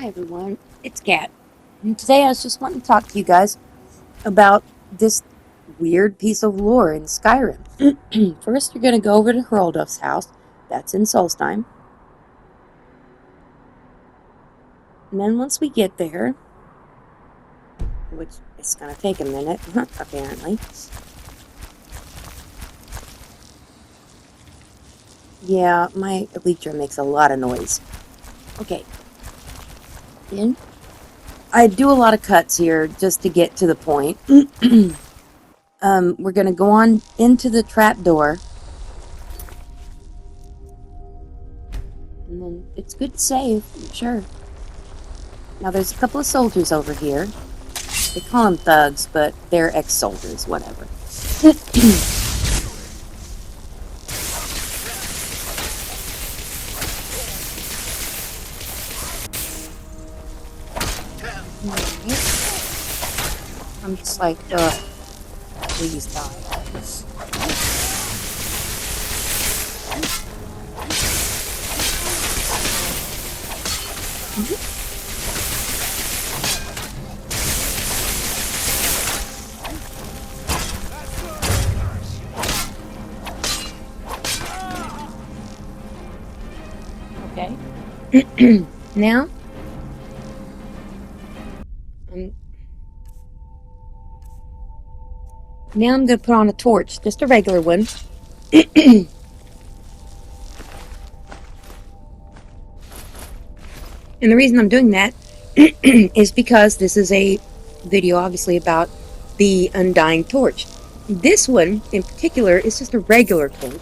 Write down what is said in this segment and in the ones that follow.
Hi everyone, it's Katt, and today I was just wanting to talk to you guys about this weird piece of lore in Skyrim. First, you're going to go over to Hrodulf's house, that's in Solstheim, and then once we get there, which is going to take a minute, apparently. Yeah, my Elytra makes a lot of noise. Okay. Then I do a lot of cuts here just to get to the point. We're gonna go on into the trapdoor. And then it's good to save, sure. Now there's a couple of soldiers over here. They call them thugs, but they're ex-soldiers, whatever. I'm just like, please die. Okay. Now, I'm going to put on a torch, just a regular one. And the reason I'm doing that is because this is a video, obviously, about the Undying torch. This one, in particular, is just a regular torch.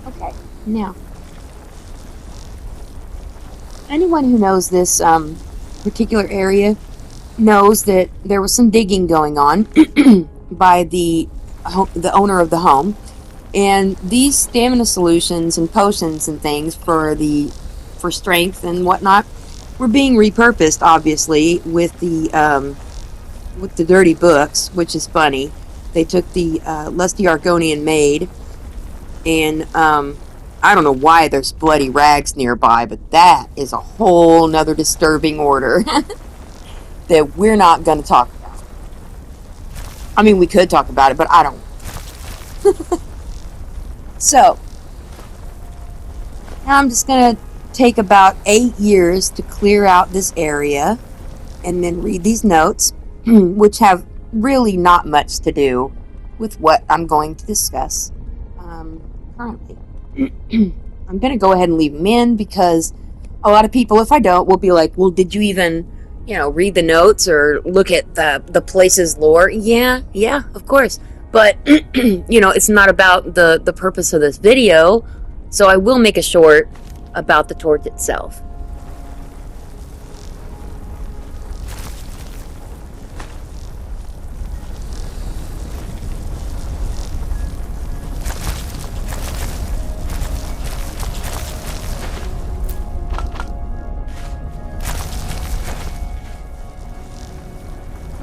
Okay, now, anyone who knows this particular area knows that there was some digging going on by the owner of the home, and these stamina solutions and potions and things for strength and whatnot were being repurposed, obviously, with the dirty books, which is funny. They took the lusty Argonian maid, and I don't know why there's bloody rags nearby, but that is a whole nother disturbing order that we're not going to talk about. I mean, we could talk about it, but I don't. So, now I'm just going to take about 8 years to clear out this area and then read these notes, which have really not much to do with what I'm going to discuss currently. I'm going to go ahead and leave them in because a lot of people, if I don't, will be like, well, did you even, read the notes or look at the place's lore? Yeah, of course. But, it's not about the purpose of this video, so I will make a short about the torch itself.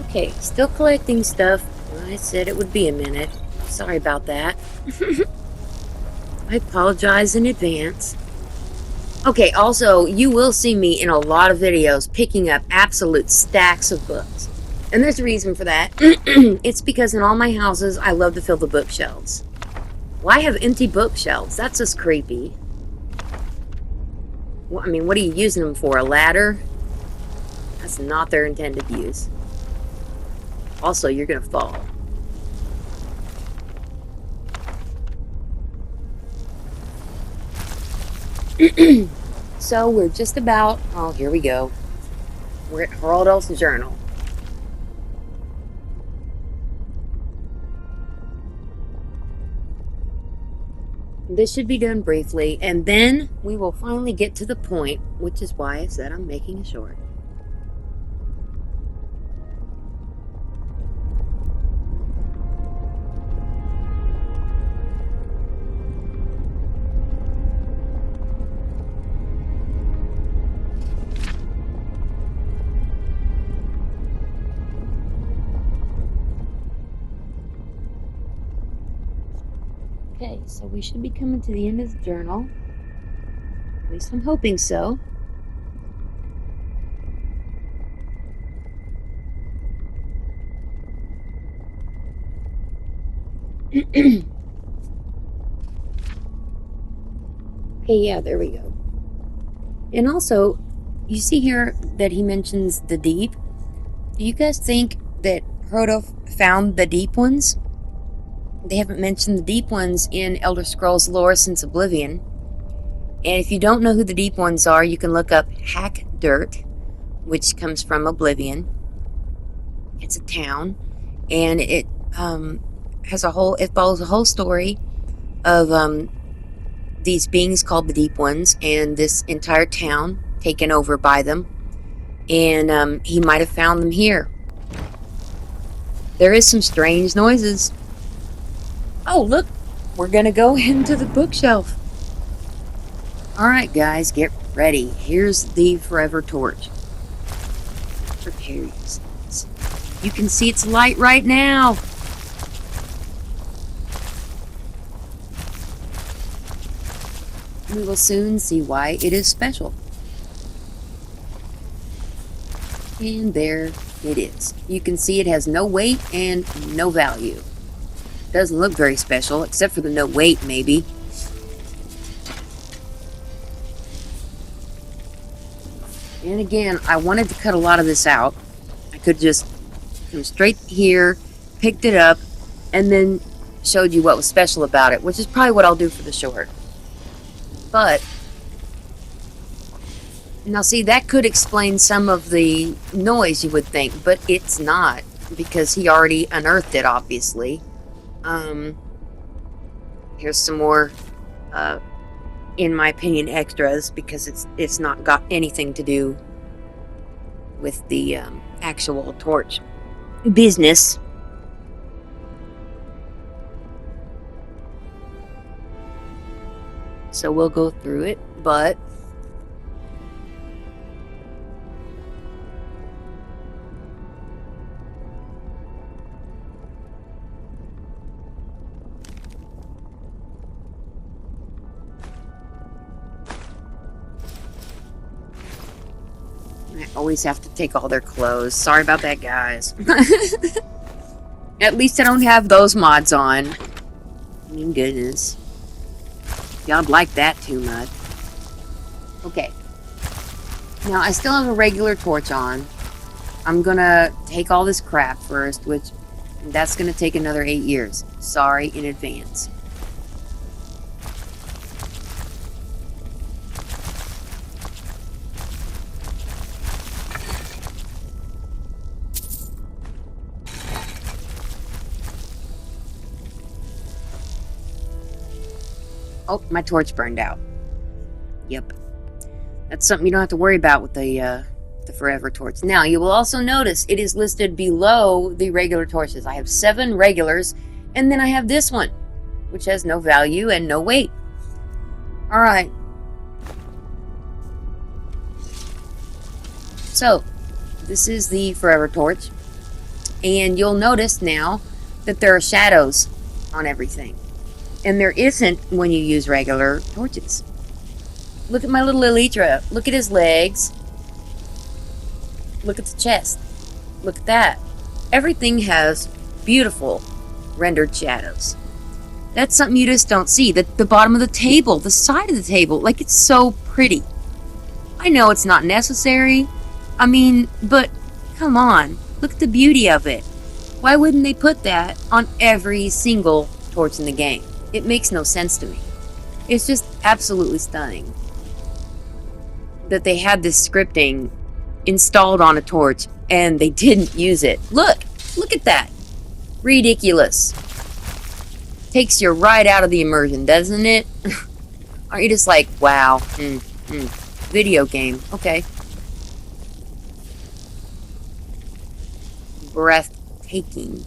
Okay, still collecting stuff. I said it would be a minute. Sorry about that. I apologize in advance. Okay, also, you will see me in a lot of videos picking up absolute stacks of books. And there's a reason for that. It's because in all my houses, I love to fill the bookshelves. Why have empty bookshelves? That's just creepy. Well, I mean, what are you using them for? A ladder? That's not their intended use. Also, you're gonna fall. So we're just about, oh, here we go. We're at Hrodulf's journal. This should be done briefly, and then we will finally get to the point, which is why I said I'm making a short. Okay, so we should be coming to the end of the journal. At least I'm hoping so. Okay, yeah, there we go. And also, you see here that he mentions the deep. Do you guys think that Hrodulf found the deep ones? They haven't mentioned the deep ones in Elder Scrolls lore since Oblivion. And if you don't know who the deep ones are, you can look up Hack Dirt, which comes from Oblivion. It's a town, and it follows a whole story of these beings called the Deep Ones, and this entire town taken over by them. And he might have found them here. There is some strange noises. Oh, look, we're gonna go into the bookshelf. Alright guys, get ready. Here's the forever torch. Prepare yourselves. You can see its light right now. We will soon see why it is special. And there it is. You can see it has no weight and no value. Doesn't look very special, except for the no weight, maybe. And again, I wanted to cut a lot of this out. I could just come straight here, picked it up, and then showed you what was special about it, which is probably what I'll do for the short. But, now see, that could explain some of the noise, you would think, but it's not, because he already unearthed it, obviously. Here's some more, in my opinion, extras, because it's not got anything to do with the actual torch business. So we'll go through it, but I always have to take all their clothes. Sorry about that, guys. At least I don't have those mods on. I mean, goodness. Y'all like that too much. Okay. Now, I still have a regular torch on. I'm gonna take all this crap first, which that's gonna take another 8 years. Sorry in advance. Oh, my torch burned out. Yep. That's something you don't have to worry about with the forever torch. Now, you will also notice it is listed below the regular torches. I have 7 regulars, and then I have this one, which has no value and no weight. Alright. So, this is the forever torch. And you'll notice now that there are shadows on everything. And there isn't when you use regular torches. Look at my little Elytra. Look at his legs. Look at the chest. Look at that. Everything has beautiful rendered shadows. That's something you just don't see. The bottom of the table, the side of the table, like it's so pretty. I know it's not necessary. I mean, but come on. Look at the beauty of it. Why wouldn't they put that on every single torch in the game? It makes no sense to me. It's just absolutely stunning that they had this scripting installed on a torch and they didn't use it. Look at that. Ridiculous. Takes you right out of the immersion, doesn't it? Aren't you just like, wow, video game, okay. Breathtaking.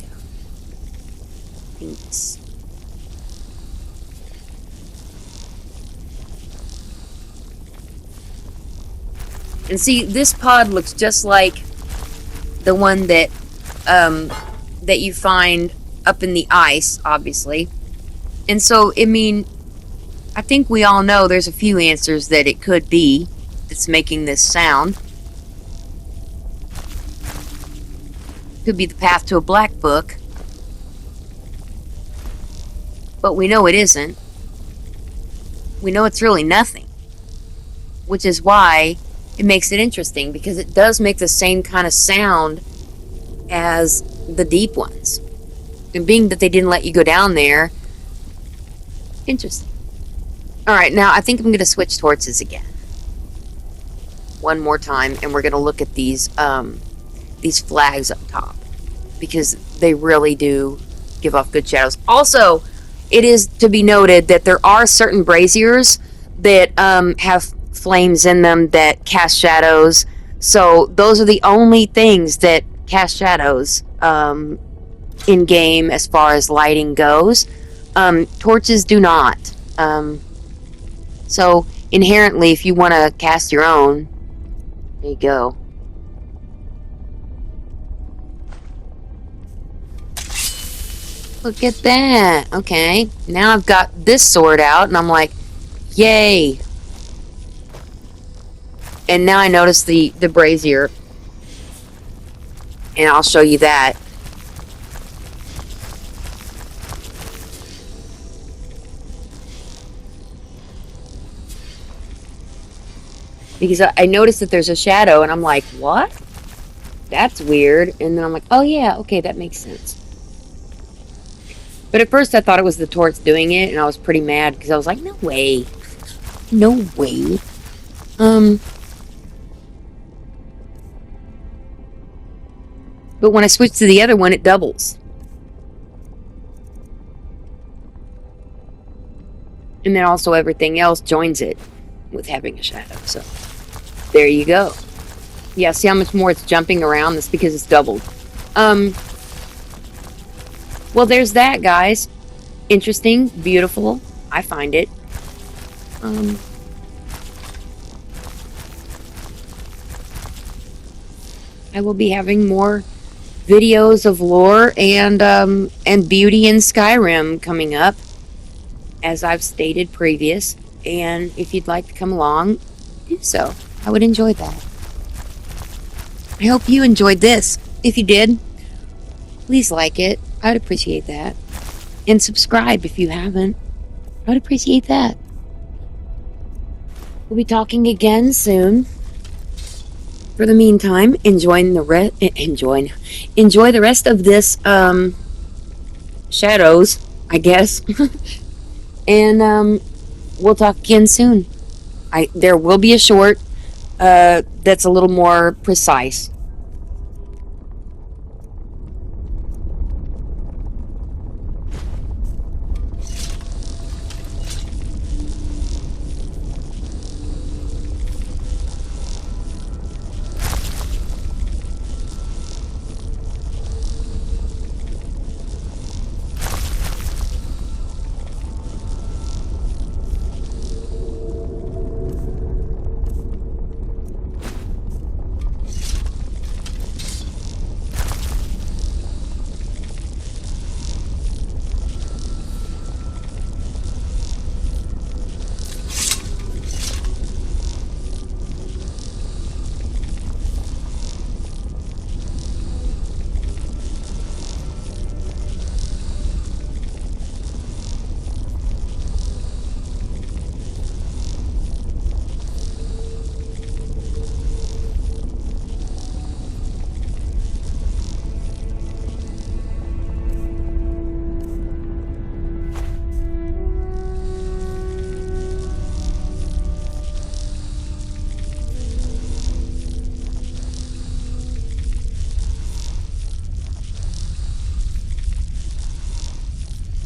Thanks. And see, this pod looks just like the one that that you find up in the ice, obviously. And so, I mean, I think we all know there's a few answers that it could be that's making this sound. Could be the path to a black book. But we know it isn't. We know it's really nothing. Which is why it makes it interesting, because it does make the same kind of sound as the deep ones. And being that they didn't let you go down there, interesting. Alright, now I think I'm going to switch torches again. One more time, and we're going to look at these flags up top. Because they really do give off good shadows. Also, it is to be noted that there are certain braziers that have flames in them that cast shadows. So those are the only things that cast shadows in game as far as lighting goes. Torches do not. So inherently, if you want to cast your own, there you go. Look at that. Okay, now I've got this sword out, and I'm like, yay. And now I notice the brazier. And I'll show you that. Because I noticed that there's a shadow, and I'm like, what? That's weird. And then I'm like, oh yeah, okay, that makes sense. But at first I thought it was the torch doing it, and I was pretty mad, because I was like, no way. No way. But when I switch to the other one, it doubles. And then also everything else joins it with having a shadow. So there you go. Yeah, see how much more it's jumping around? That's because it's doubled. Well, there's that, guys. Interesting, beautiful. I find it. I will be having more videos of lore and beauty in Skyrim coming up, as I've stated previous. And if you'd like to come along, do so. I would enjoy that. I hope you enjoyed this. If you did, please like it. I'd appreciate that. And subscribe if you haven't. I'd appreciate that. We'll be talking again soon. For the meantime, enjoy the rest of this shadows, I guess. And we'll talk again soon. There will be a short that's a little more precise.